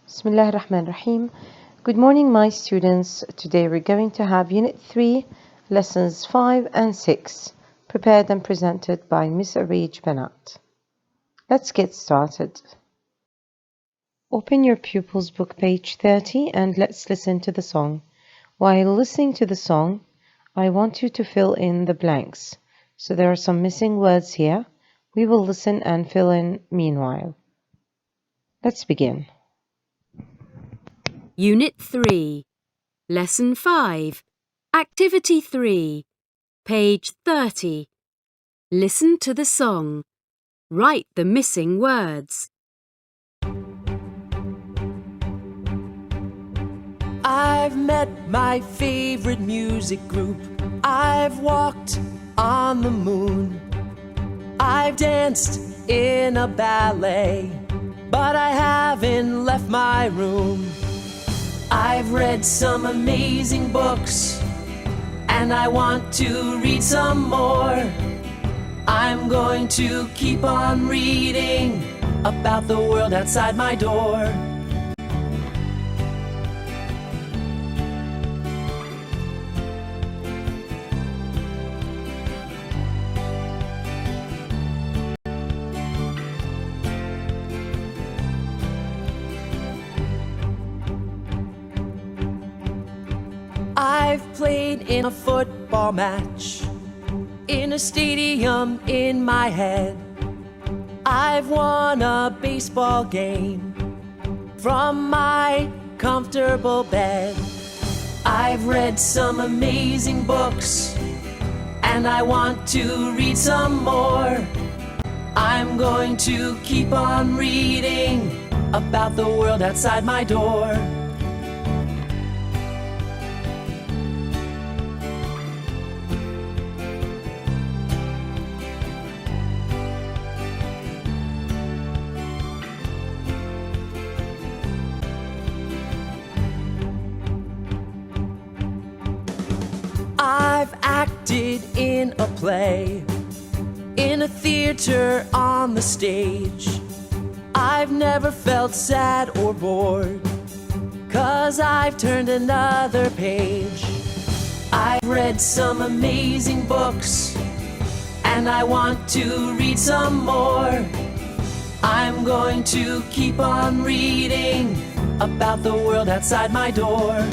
Bismillah ar-Rahman ar-Rahim. Good morning, my students. Today we're going to have Unit 3, Lessons 5 and 6, prepared and presented by Miss Arij Banat. Let's get started. Open your pupils' book, page 30, and let's listen to the song. While listening to the song, I want you to fill in the blanks. So there are some missing words here. We will listen and fill in meanwhile. Let's begin. Unit 3, Lesson 5, Activity 3, page 30. Listen to the song. Write the missing words. I've met my favorite music group. I've walked on the moon. I've danced in a ballet, but I haven't left my room. I've read some amazing books, and I want to read some more. I'm going to keep on reading about the world outside my door. I've played in a football match, in a stadium in my head. I've won a baseball game from my comfortable bed. I've read some amazing books, and I want to read some more. I'm going to keep on reading about the world outside my door. I've acted in a play, in a theater on the stage. I've never felt sad or bored, 'cause I've turned another page. I've read some amazing books, and I want to read some more. I'm going to keep on reading about the world outside my door.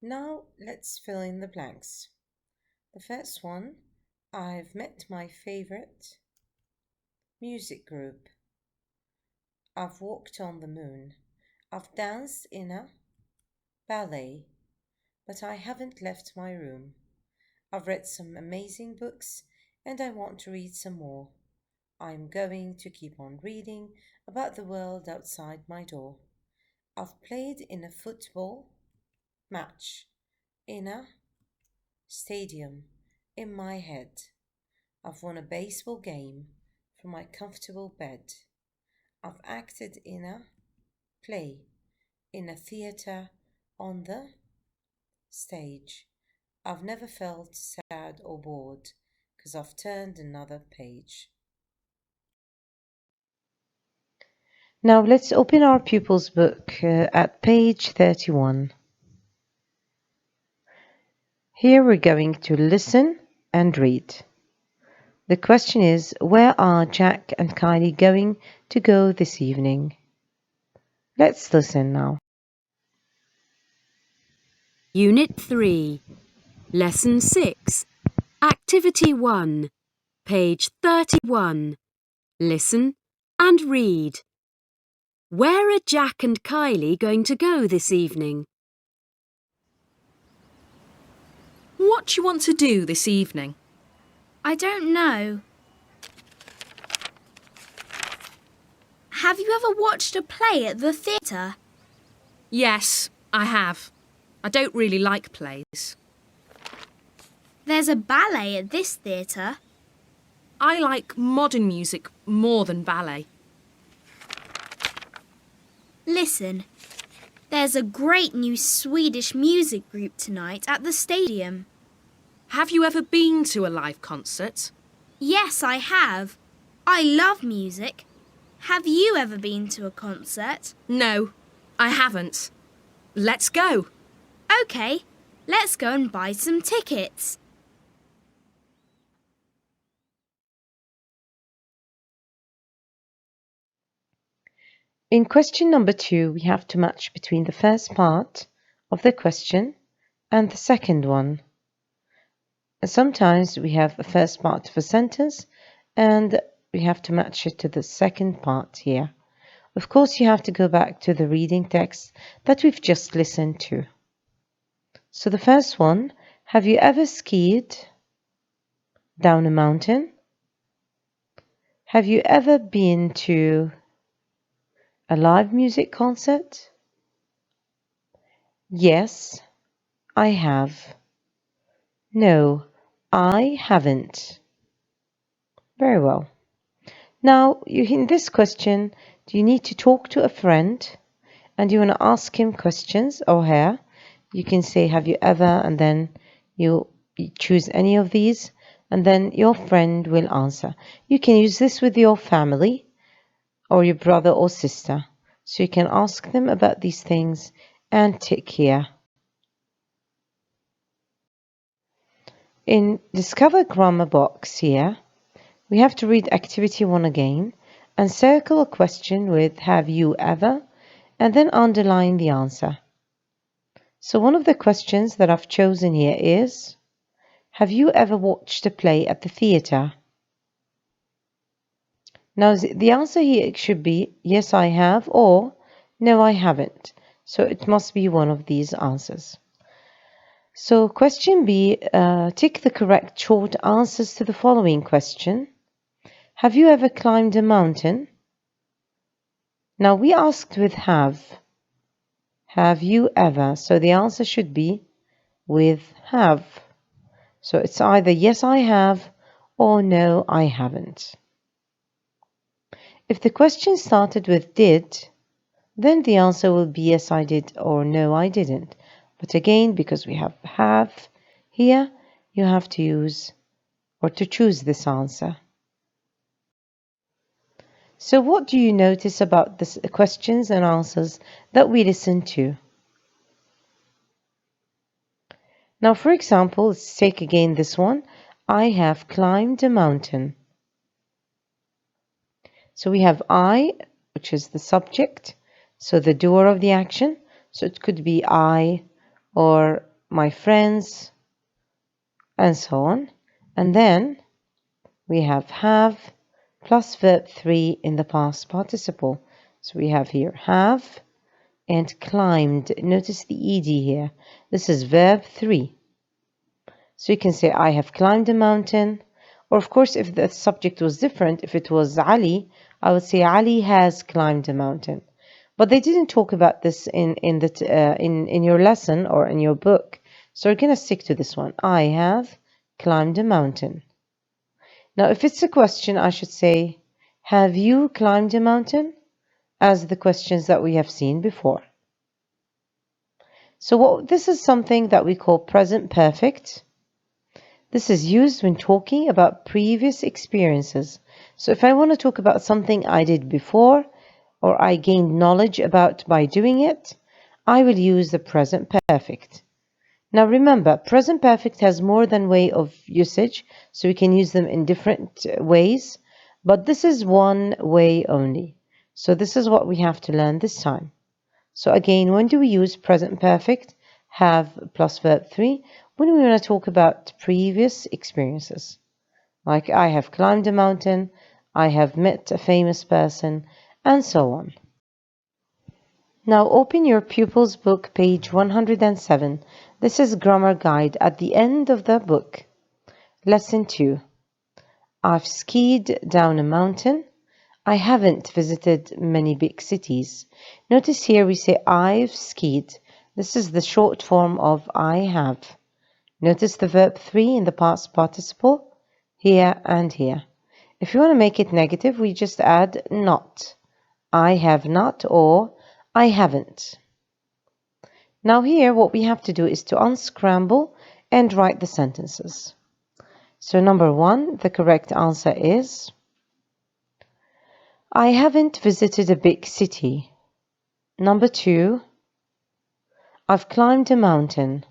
Now let's fill in the blanks. The first one, I've met my favorite music group. I've walked on the moon. I've danced in a ballet, but I haven't left my room. I've read some amazing books, and I want to read some more. I'm going to keep on reading about the world outside my door. I've played in a football match, in a stadium in my head. I've won a baseball game from my comfortable bed. I've acted in a play, in a theater on the stage. I've never felt sad or bored, 'cause I've turned another page. Now let's open our pupils' book at page 31. Here we're going to listen and read. The question is, where are Jack and Kylie going to go this evening? Let's listen now. Unit 3, Lesson 6, Activity 1, page 31. Listen and read. Where are Jack and Kylie going to go this evening? What do you want to do this evening? I don't know. Have you ever watched a play at the theatre? Yes, I have. I don't really like plays. There's a ballet at this theatre. I like modern music more than ballet. Listen, there's a great new Swedish music group tonight at the stadium. Have you ever been to a live concert? Yes, I have. I love music. Have you ever been to a concert? No, I haven't. Let's go. OK, let's go and buy some tickets. In question number 2, we have to match between the first part of the question and the second one. And sometimes we have the first part of a sentence and we have to match it to the second part here. Of course, you have to go back to the reading text that we've just listened to. So the first one, have you ever skied down a mountain? Have you ever been to a live music concert? Yes, I have. No, I haven't. Very well. Now, in this question, do you need to talk to a friend and you want to ask him questions or her? You can say, have you ever, and then you choose any of these, and then your friend will answer. You can use this with your family or your brother or sister. So you can ask them about these things and tick here. In Discover Grammar box here, we have to read activity 1 again and circle a question with have you ever and then underline the answer. So one of the questions that I've chosen here is, have you ever watched a play at the theatre? Now the answer here should be yes I have or no I haven't. So it must be one of these answers. So question B, tick the correct short answers to the following question. Have you ever climbed a mountain? Now we asked with have. Have you ever? So the answer should be with have. So it's either yes I have or no I haven't. If the question started with did, then the answer will be yes I did or no I didn't. But again, because we have here, you have to use or to choose this answer. So what do you notice about the questions and answers that we listened to? Now, for example, let's take again this one. I have climbed a mountain. So we have I, which is the subject, so the doer of the action. So it could be I or my friends and so on. And then we have plus verb 3 in the past participle. So we have here have and climbed. Notice the ed here. This is verb 3. So you can say I have climbed a mountain. Or of course, if the subject was different, if it was Ali, I would say Ali has climbed a mountain. But they didn't talk about this in your lesson or in your book. So we're going to stick to this one. I have climbed a mountain. Now, if it's a question, I should say, have you climbed a mountain? As the questions that we have seen before. So this is something that we call present perfect. This is used when talking about previous experiences. So if I want to talk about something I did before or I gained knowledge about by doing it, I will use the present perfect. Now remember, present perfect has more than way of usage, so we can use them in different ways, but this is one way only. So this is what we have to learn this time. So again, when do we use present perfect? Have plus verb 3 when we want to talk about previous experiences. Like I have climbed a mountain, I have met a famous person, and so on. Now open your pupil's book, page 107. This is grammar guide at the end of the book. Lesson 2. I've skied down a mountain. I haven't visited many big cities. Notice here we say I've skied. This is the short form of I have. Notice the verb 3 in the past participle, here and here. If you want to make it negative, we just add not. I have not or I haven't. Now here what we have to do is to unscramble and write the sentences. So number 1, the correct answer is I haven't visited a big city. Number 2, I've climbed a mountain.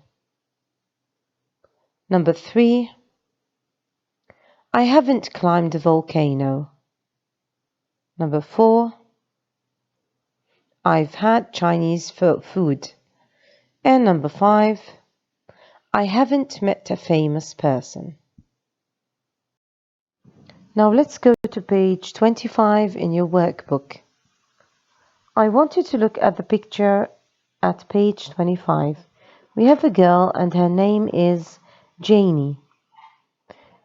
Number 3, I haven't climbed a volcano. Number 4, I've had Chinese food. And number 5, I haven't met a famous person. Now let's go to page 25 in your workbook. I want you to look at the picture at page 25. We have a girl and her name is Janie.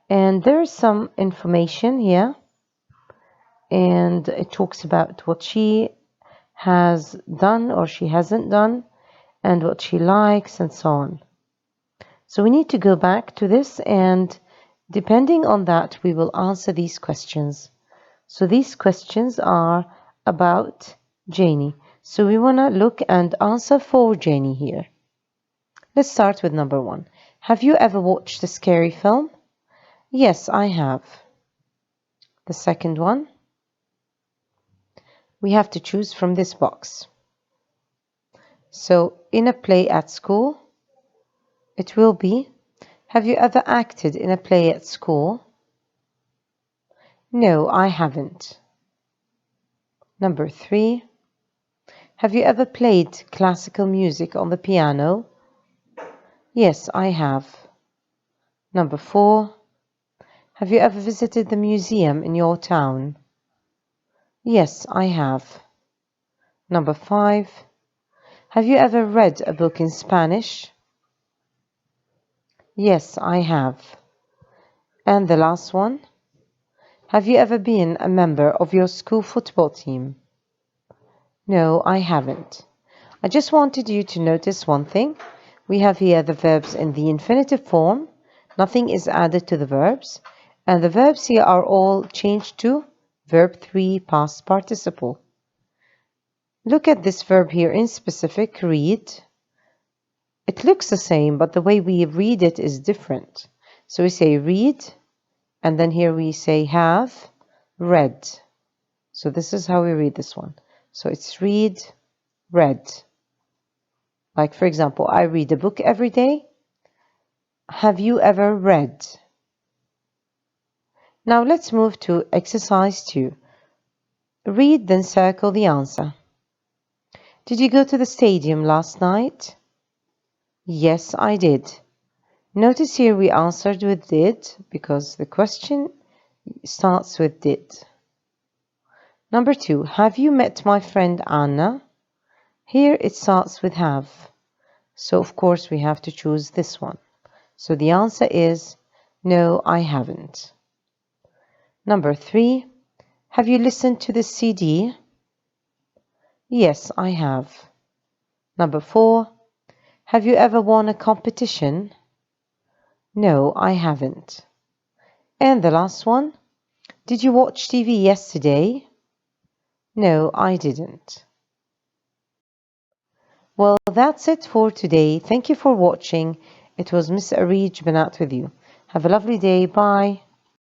And there's some information here. And it talks about what she has done or she hasn't done and what she likes and so on. So we need to go back to this, and depending on that we will answer these questions. So these questions are about Janie. So we want to look and answer for Janie here. Let's start with number 1. Have you ever watched a scary film? Yes, I have. The second one, we have to choose from this box. So in a play at school, it will be, have you ever acted in a play at school? No, I haven't. Number 3, have you ever played classical music on the piano? Yes, I have. Number 4, have you ever visited the museum in your town? Yes, I have. Number 5, have you ever read a book in Spanish? Yes, I have. And the last one, have you ever been a member of your school football team? No, I haven't. I just wanted you to notice one thing. We have here the verbs in the infinitive form. Nothing is added to the verbs. And the verbs here are all changed to verb 3 past participle. Look at this verb here in specific, read. It looks the same, but the way we read it is different. So we say read, and then here we say have read. So this is how we read this one. So it's read, read. Like for example, I read a book every day. Have you ever read? Now let's move to exercise 2. Read, then circle the answer. Did you go to the stadium last night? Yes, I did. Notice here we answered with did because the question starts with did. Number 2, have you met my friend Anna? Here it starts with have. So of course we have to choose this one. So the answer is no, I haven't. Number 3, have you listened to the CD? Yes, I have. Number 4, have you ever won a competition? No, I haven't. And the last one, did you watch TV yesterday? No, I didn't. Well, that's it for today. Thank you for watching. It was Miss Arij Banat with you. Have a lovely day. Bye.